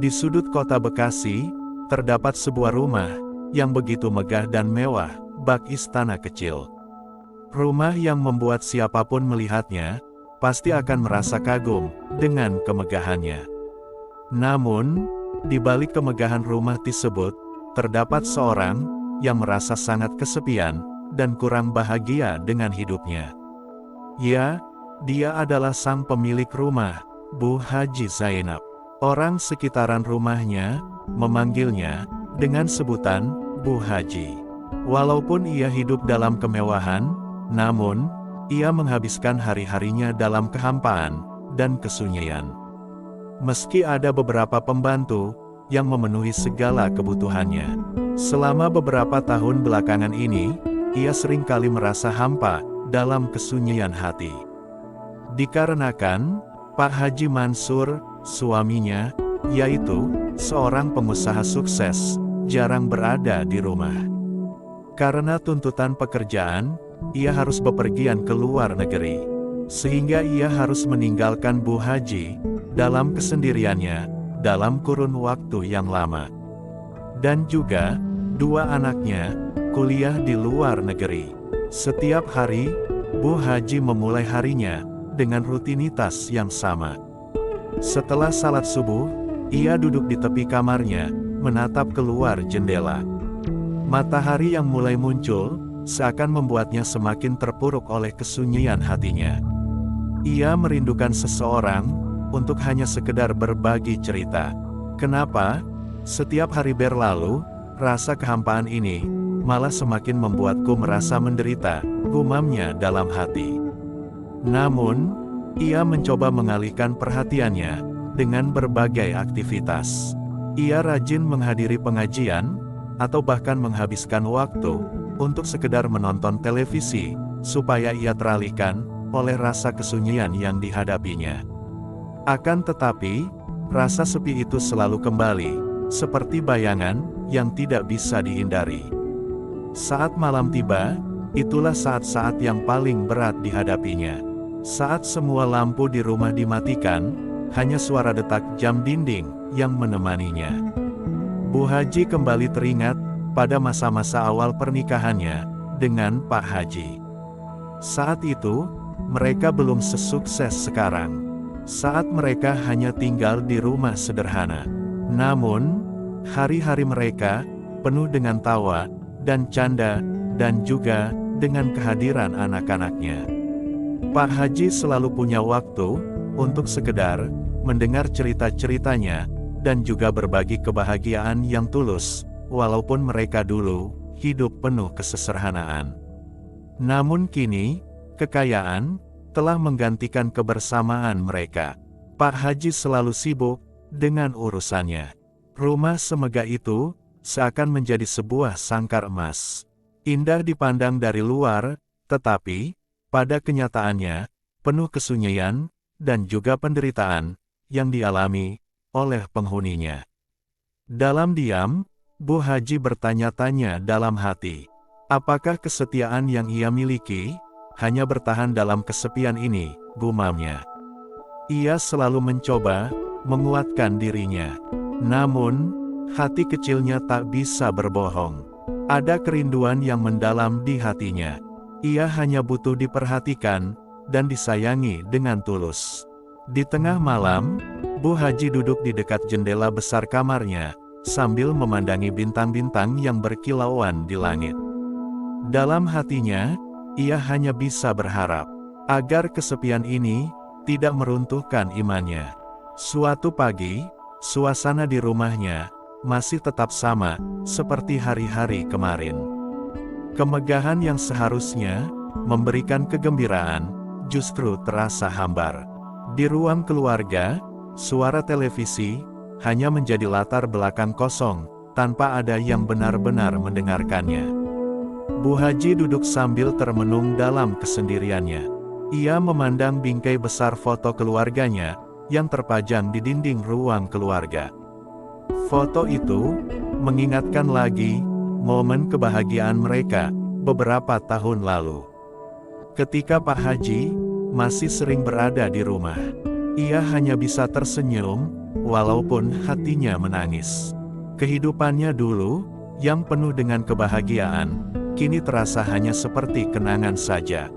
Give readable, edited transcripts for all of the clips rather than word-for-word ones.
Di sudut kota Bekasi, terdapat sebuah rumah yang begitu megah dan mewah, bak istana kecil. Rumah yang membuat siapapun melihatnya, pasti akan merasa kagum dengan kemegahannya. Namun, di balik kemegahan rumah tersebut, terdapat seorang yang merasa sangat kesepian dan kurang bahagia dengan hidupnya. Ya, dia adalah sang pemilik rumah, Bu Haji Zainab. Orang sekitaran rumahnya memanggilnya dengan sebutan Bu Haji. Walaupun ia hidup dalam kemewahan, namun ia menghabiskan hari-harinya dalam kehampaan dan kesunyian. Meski ada beberapa pembantu yang memenuhi segala kebutuhannya, selama beberapa tahun belakangan ini, ia seringkali merasa hampa dalam kesunyian hati. Dikarenakan Pak Haji Mansur, suaminya, yaitu seorang pengusaha sukses, jarang berada di rumah. Karena tuntutan pekerjaan, ia harus bepergian ke luar negeri, sehingga ia harus meninggalkan Bu Haji dalam kesendiriannya dalam kurun waktu yang lama. Dan juga, dua anaknya kuliah di luar negeri. Setiap hari, Bu Haji memulai harinya dengan rutinitas yang sama. Setelah salat subuh, ia duduk di tepi kamarnya, menatap keluar jendela. Matahari yang mulai muncul, seakan membuatnya semakin terpuruk oleh kesunyian hatinya. Ia merindukan seseorang, untuk hanya sekedar berbagi cerita. Kenapa? Setiap hari berlalu, rasa kehampaan ini, malah semakin membuatku merasa menderita, gumamnya dalam hati. Namun, ia mencoba mengalihkan perhatiannya dengan berbagai aktivitas. Ia rajin menghadiri pengajian, atau bahkan menghabiskan waktu untuk sekedar menonton televisi, supaya ia teralihkan oleh rasa kesunyian yang dihadapinya. Akan tetapi, rasa sepi itu selalu kembali, seperti bayangan yang tidak bisa dihindari. Saat malam tiba, itulah saat-saat yang paling berat dihadapinya. Saat semua lampu di rumah dimatikan, hanya suara detak jam dinding yang menemaninya. Bu Haji kembali teringat pada masa-masa awal pernikahannya dengan Pak Haji. Saat itu, mereka belum sesukses sekarang. Saat mereka hanya tinggal di rumah sederhana. Namun, hari-hari mereka penuh dengan tawa dan canda, dan juga dengan kehadiran anak-anaknya. Pak Haji selalu punya waktu untuk sekedar mendengar cerita-ceritanya dan juga berbagi kebahagiaan yang tulus, walaupun mereka dulu hidup penuh kesederhanaan. Namun kini, kekayaan telah menggantikan kebersamaan mereka. Pak Haji selalu sibuk dengan urusannya. Rumah semegah itu seakan menjadi sebuah sangkar emas. Indah dipandang dari luar, tetapi pada kenyataannya penuh kesunyian dan juga penderitaan yang dialami oleh penghuninya. Dalam diam, Bu Haji bertanya-tanya dalam hati, apakah kesetiaan yang ia miliki hanya bertahan dalam kesepian ini, gumamnya. Ia selalu mencoba menguatkan dirinya. Namun, hati kecilnya tak bisa berbohong. Ada kerinduan yang mendalam di hatinya. Ia hanya butuh diperhatikan dan disayangi dengan tulus. Di tengah malam, Bu Haji duduk di dekat jendela besar kamarnya, sambil memandangi bintang-bintang yang berkilauan di langit. Dalam hatinya, ia hanya bisa berharap agar kesepian ini tidak meruntuhkan imannya. Suatu pagi, suasana di rumahnya masih tetap sama seperti hari-hari kemarin. Kemegahan yang seharusnya memberikan kegembiraan justru terasa hambar. Di ruang keluarga, suara televisi hanya menjadi latar belakang kosong, tanpa ada yang benar-benar mendengarkannya. Bu Haji duduk sambil termenung dalam kesendiriannya. Ia memandang bingkai besar foto keluarganya yang terpajang di dinding ruang keluarga. Foto itu mengingatkan lagi momen kebahagiaan mereka beberapa tahun lalu. Ketika Pak Haji masih sering berada di rumah, ia hanya bisa tersenyum walaupun hatinya menangis. Kehidupannya dulu, yang penuh dengan kebahagiaan, kini terasa hanya seperti kenangan saja.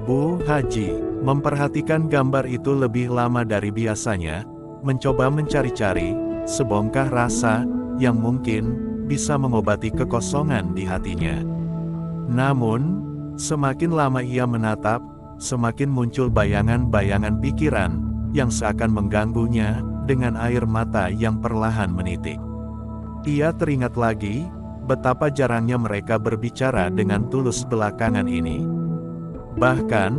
Bu Haji memperhatikan gambar itu lebih lama dari biasanya, mencoba mencari-cari sebongkah rasa yang mungkin bisa mengobati kekosongan di hatinya. Namun, semakin lama ia menatap, semakin muncul bayangan-bayangan pikiran yang seakan mengganggunya dengan air mata yang perlahan menitik. Ia teringat lagi betapa jarangnya mereka berbicara dengan tulus belakangan ini. Bahkan,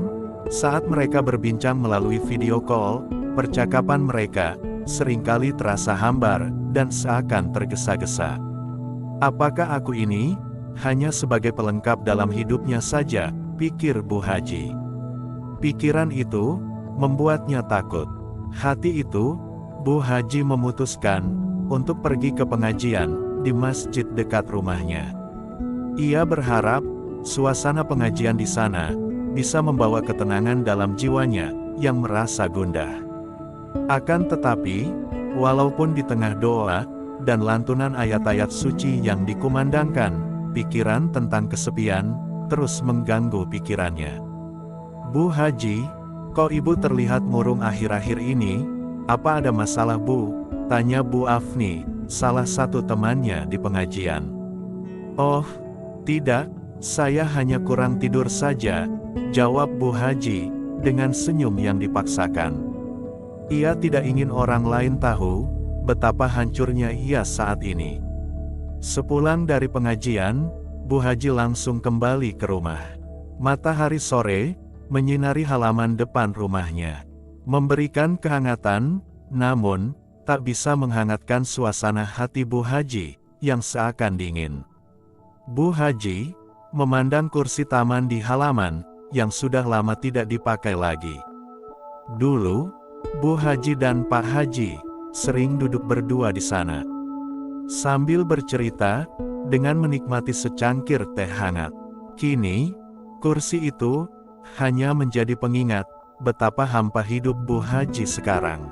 saat mereka berbincang melalui video call, percakapan mereka seringkali terasa hambar dan seakan tergesa-gesa. Apakah aku ini hanya sebagai pelengkap dalam hidupnya saja, pikir Bu Haji. Pikiran itu membuatnya takut. Hati itu, Bu Haji memutuskan untuk pergi ke pengajian di masjid dekat rumahnya. Ia berharap suasana pengajian di sana bisa membawa ketenangan dalam jiwanya yang merasa gundah. Akan tetapi, walaupun di tengah doa dan lantunan ayat-ayat suci yang dikumandangkan, pikiran tentang kesepian terus mengganggu pikirannya. Bu Haji, kok ibu terlihat murung akhir-akhir ini? Apa ada masalah Bu? Tanya Bu Afni, salah satu temannya di pengajian. Oh, tidak, saya hanya kurang tidur saja, jawab Bu Haji dengan senyum yang dipaksakan. Ia tidak ingin orang lain tahu betapa hancurnya ia saat ini. Sepulang dari pengajian, Bu Haji langsung kembali ke rumah. Matahari sore menyinari halaman depan rumahnya, memberikan kehangatan, namun tak bisa menghangatkan suasana hati Bu Haji yang seakan dingin. Bu Haji memandang kursi taman di halaman yang sudah lama tidak dipakai lagi. Dulu, Bu Haji dan Pak Haji sering duduk berdua di sana, sambil bercerita dengan menikmati secangkir teh hangat. Kini, kursi itu hanya menjadi pengingat betapa hampa hidup Bu Haji sekarang.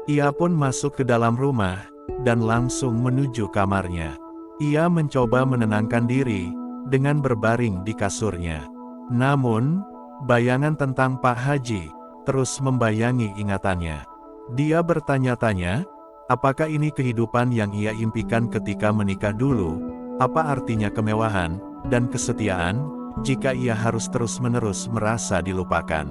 Ia pun masuk ke dalam rumah dan langsung menuju kamarnya. Ia mencoba menenangkan diri dengan berbaring di kasurnya. Namun, bayangan tentang Pak Haji terus membayangi ingatannya. Dia bertanya-tanya, apakah ini kehidupan yang ia impikan ketika menikah dulu? Apa artinya kemewahan dan kesetiaan jika ia harus terus-menerus merasa dilupakan?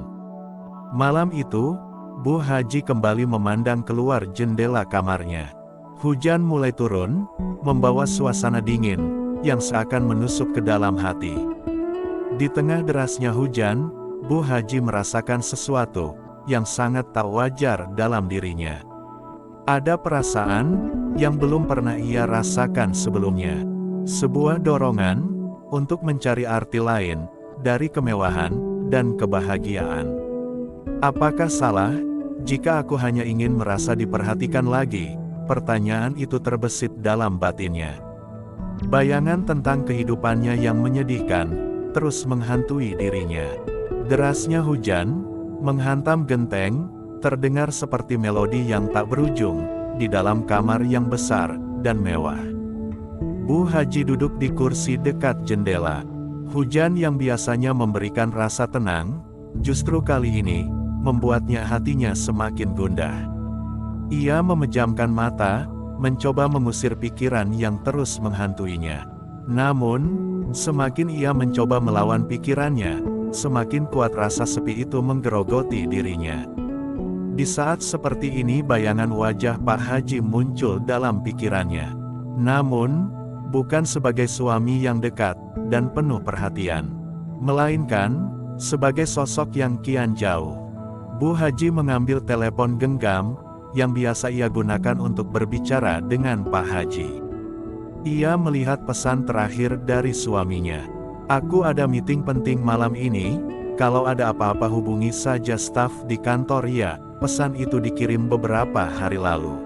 Malam itu, Bu Haji kembali memandang keluar jendela kamarnya. Hujan mulai turun, membawa suasana dingin yang seakan menusuk ke dalam hati. Di tengah derasnya hujan, Bu Haji merasakan sesuatu yang sangat tak wajar dalam dirinya. Ada perasaan yang belum pernah ia rasakan sebelumnya. Sebuah dorongan untuk mencari arti lain dari kemewahan dan kebahagiaan. Apakah salah jika aku hanya ingin merasa diperhatikan lagi? Pertanyaan itu terbesit dalam batinnya. Bayangan tentang kehidupannya yang menyedihkan terus menghantui dirinya. Derasnya hujan menghantam genteng, terdengar seperti melodi yang tak berujung di dalam kamar yang besar dan mewah. Bu Haji duduk di kursi dekat jendela. Hujan yang biasanya memberikan rasa tenang, justru kali ini membuatnya hatinya semakin gundah. Ia memejamkan mata, mencoba mengusir pikiran yang terus menghantuinya. Namun, semakin ia mencoba melawan pikirannya, semakin kuat rasa sepi itu menggerogoti dirinya. Di saat seperti ini bayangan wajah Pak Haji muncul dalam pikirannya. Namun, bukan sebagai suami yang dekat dan penuh perhatian, melainkan sebagai sosok yang kian jauh. Bu Haji mengambil telepon genggam yang biasa ia gunakan untuk berbicara dengan Pak Haji. Ia melihat pesan terakhir dari suaminya. Aku ada meeting penting malam ini, kalau ada apa-apa hubungi saja staf di kantor ya. Pesan itu dikirim beberapa hari lalu.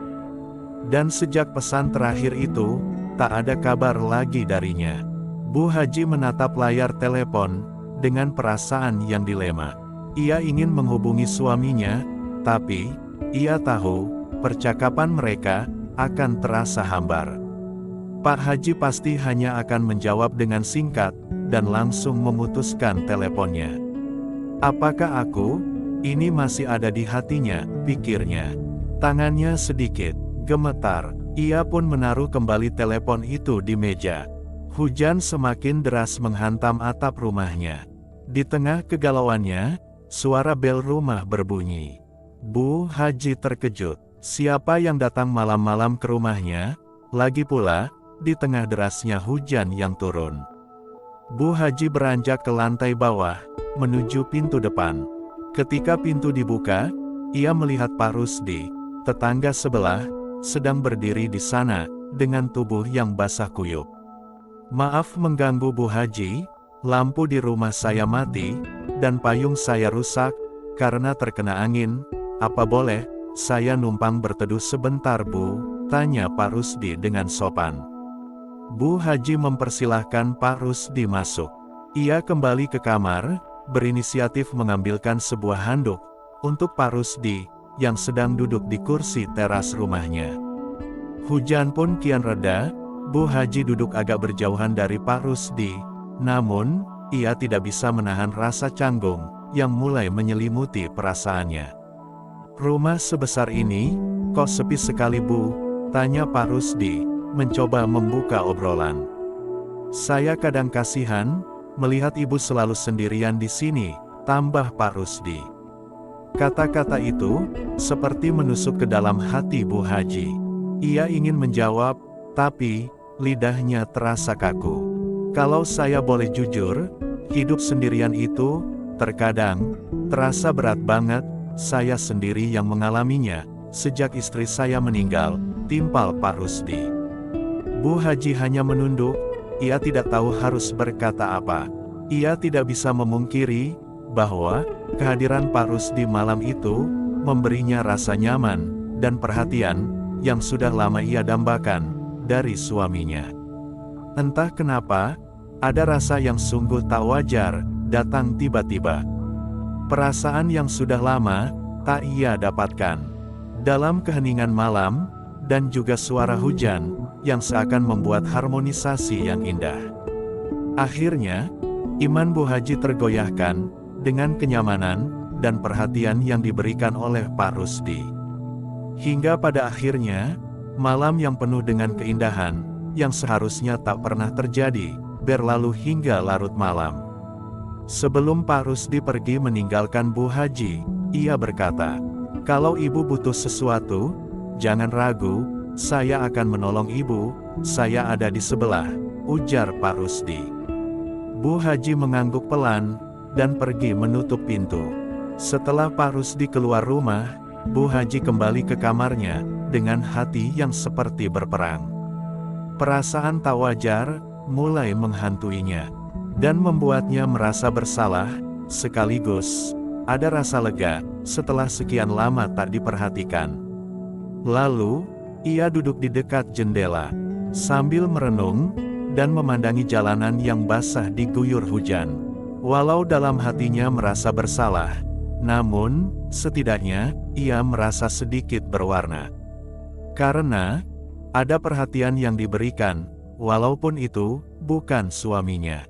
Dan sejak pesan terakhir itu, tak ada kabar lagi darinya. Bu Haji menatap layar telepon dengan perasaan yang dilema. Ia ingin menghubungi suaminya, tapi ia tahu percakapan mereka akan terasa hambar. Pak Haji pasti hanya akan menjawab dengan singkat, dan langsung memutuskan teleponnya. Apakah aku? Ini masih ada di hatinya, pikirnya. Tangannya sedikit gemetar, ia pun menaruh kembali telepon itu di meja. Hujan semakin deras menghantam atap rumahnya. Di tengah kegalauannya, suara bel rumah berbunyi. Bu Haji terkejut. Siapa yang datang malam-malam ke rumahnya? Lagi pula, di tengah derasnya hujan yang turun. Bu Haji beranjak ke lantai bawah, menuju pintu depan. Ketika pintu dibuka, ia melihat Pak Rusdi, tetangga sebelah, sedang berdiri di sana, dengan tubuh yang basah kuyup. Maaf mengganggu Bu Haji, lampu di rumah saya mati, dan payung saya rusak, karena terkena angin. Apa boleh, saya numpang berteduh sebentar Bu? Tanya Pak Rusdi dengan sopan. Bu Haji mempersilahkan Pak Rusdi masuk. Ia kembali ke kamar, berinisiatif mengambilkan sebuah handuk, untuk Pak Rusdi, yang sedang duduk di kursi teras rumahnya. Hujan pun kian reda, Bu Haji duduk agak berjauhan dari Pak Rusdi, namun, ia tidak bisa menahan rasa canggung, yang mulai menyelimuti perasaannya. Rumah sebesar ini, kok sepi sekali Bu? Tanya Pak Rusdi, mencoba membuka obrolan. Saya kadang kasihan, melihat ibu selalu sendirian di sini, tambah Pak Rusdi. Kata-kata itu, seperti menusuk ke dalam hati Bu Haji. Ia ingin menjawab, tapi, lidahnya terasa kaku. Kalau saya boleh jujur, hidup sendirian itu, terkadang, terasa berat banget, saya sendiri yang mengalaminya, sejak istri saya meninggal, timpal Pak Rusdi. Bu Haji hanya menunduk, ia tidak tahu harus berkata apa. Ia tidak bisa memungkiri, bahwa, kehadiran Pak Rusdi malam itu, memberinya rasa nyaman, dan perhatian, yang sudah lama ia dambakan, dari suaminya. Entah kenapa, ada rasa yang sungguh tak wajar, datang tiba-tiba. Perasaan yang sudah lama, tak ia dapatkan. Dalam keheningan malam, dan juga suara hujan, yang seakan membuat harmonisasi yang indah. Akhirnya, iman Bu Haji tergoyahkan, dengan kenyamanan, dan perhatian yang diberikan oleh Pak Rusdi. Hingga pada akhirnya, malam yang penuh dengan keindahan, yang seharusnya tak pernah terjadi, berlalu hingga larut malam. Sebelum Pak Rusdi pergi meninggalkan Bu Haji, ia berkata, "Kalau ibu butuh sesuatu, jangan ragu, saya akan menolong ibu, saya ada di sebelah," ujar Pak Rusdi. Bu Haji mengangguk pelan, dan pergi menutup pintu. Setelah Pak Rusdi keluar rumah, Bu Haji kembali ke kamarnya, dengan hati yang seperti berperang. Perasaan tak wajar, mulai menghantuinya, dan membuatnya merasa bersalah, sekaligus, ada rasa lega, setelah sekian lama tak diperhatikan. Lalu, ia duduk di dekat jendela, sambil merenung, dan memandangi jalanan yang basah diguyur hujan. Walau dalam hatinya merasa bersalah, namun, setidaknya, ia merasa sedikit berwarna. Karena, ada perhatian yang diberikan, walaupun itu, bukan suaminya.